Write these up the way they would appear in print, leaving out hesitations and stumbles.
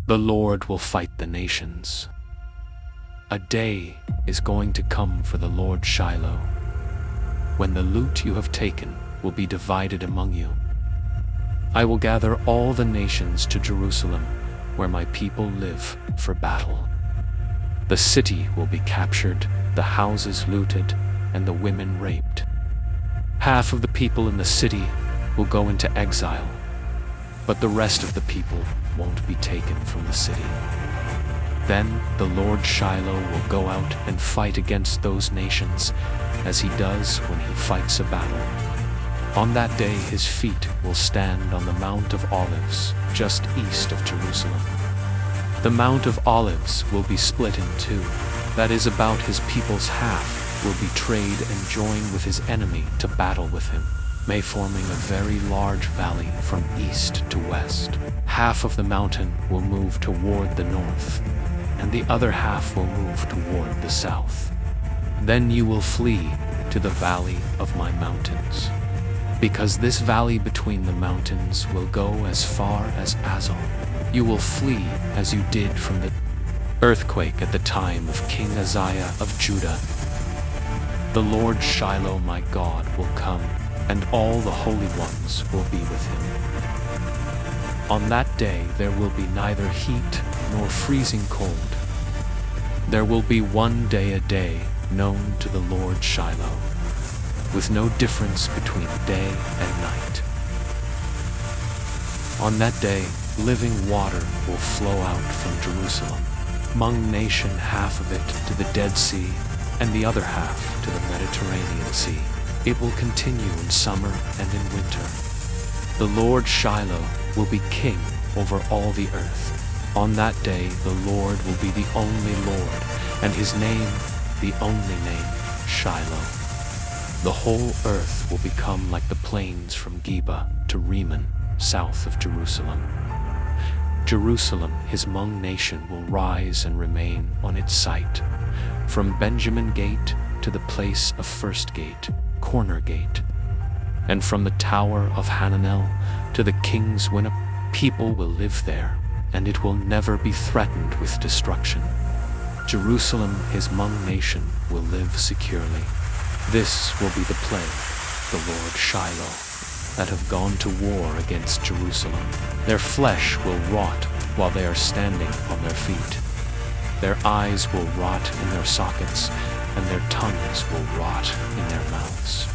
The Lord will fight the nations. A day is going to come for the Lord Shiloh, when the loot you have taken will be divided among you. I will gather all the nations to Jerusalem, where my people live, for battle. The city will be captured, the houses looted, and the women raped. Half of the people in the city will go into exile, but the rest of the people won't be taken from the city. Then the Lord Shiloh will go out and fight against those nations, as he does when he fights a battle. On that day his feet will stand on the Mount of Olives, just east of Jerusalem. The Mount of Olives will be split in two. That is, about his people's half will betray and join with his enemy to battle with him, forming a very large valley from east to west. Half of the mountain will move toward the north, and the other half will move toward the south. Then you will flee to the valley of my mountains, because this valley between the mountains will go as far as Azal. You will flee as you did from the earthquake at the time of King Uzziah of Judah. The Lord Shiloh my God will come, and all the holy ones will be with him. On that day there will be neither heat nor freezing cold. There will be one day a day known to the Lord Shiloh, with no difference between day and night. On that day, living water will flow out from Jerusalem, among nation, half of it to the Dead Sea, and the other half to the Mediterranean Sea. It will continue in summer and in winter. The Lord Shiloh will be king over all the earth. On that day, the Lord will be the only Lord, and his name the only name, Shiloh. The whole earth will become like the plains from Geba to Rimmon, south of Jerusalem. Jerusalem, his young nation, will rise and remain on its site, from Benjamin Gate to the place of First Gate, Corner Gate, and from the Tower of Hananel to the King's Window. People will live there, and it will never be threatened with destruction. Jerusalem, his young nation, will live securely. This will be the plague, the Lord Shiloh, that have gone to war against Jerusalem. Their flesh will rot while they are standing on their feet. Their eyes will rot in their sockets, and their tongues will rot in their mouths.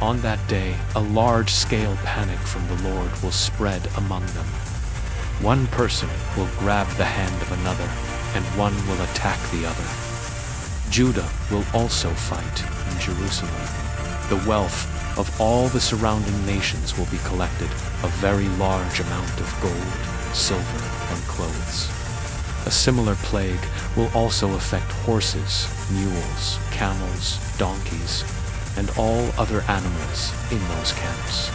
On that day, a large-scale panic from the Lord will spread among them. One person will grab the hand of another, and one will attack the other. Judah will also fight in Jerusalem. The wealth of all the surrounding nations will be collected, a very large amount of gold, silver, and clothes. A similar plague will also affect horses, mules, camels, donkeys, and all other animals in those camps.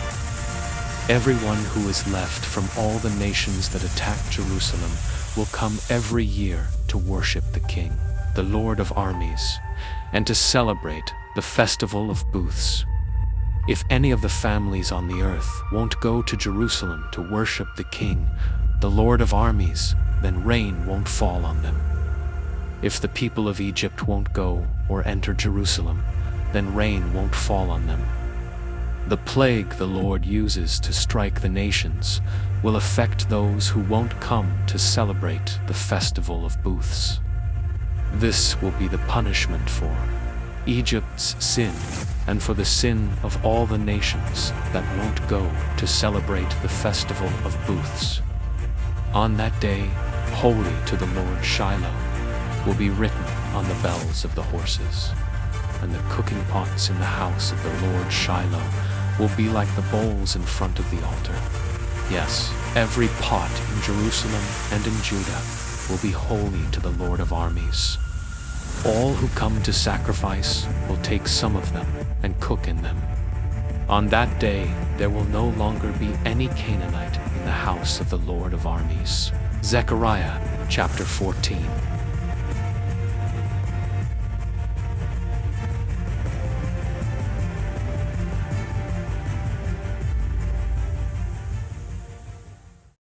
Everyone who is left from all the nations that attacked Jerusalem will come every year to worship the King, the Lord of armies, and to celebrate the Festival of Booths. If any of the families on the earth won't go to Jerusalem to worship the King, the Lord of armies, then rain won't fall on them. If the people of Egypt won't go or enter Jerusalem, then rain won't fall on them. The plague the Lord uses to strike the nations will affect those who won't come to celebrate the Festival of Booths. This will be the punishment for Egypt's sin and for the sin of all the nations that won't go to celebrate the Festival of Booths. On that day, holy to the Lord Shiloh, will be written on the bells of the horses, and the cooking pots in the house of the Lord Shiloh will be like the bowls in front of the altar. Yes, every pot in Jerusalem and in Judah will be holy to the Lord of armies. All who come to sacrifice will take some of them and cook in them. On that day, there will no longer be any Canaanite in the house of the Lord of armies. Zechariah Chapter 14.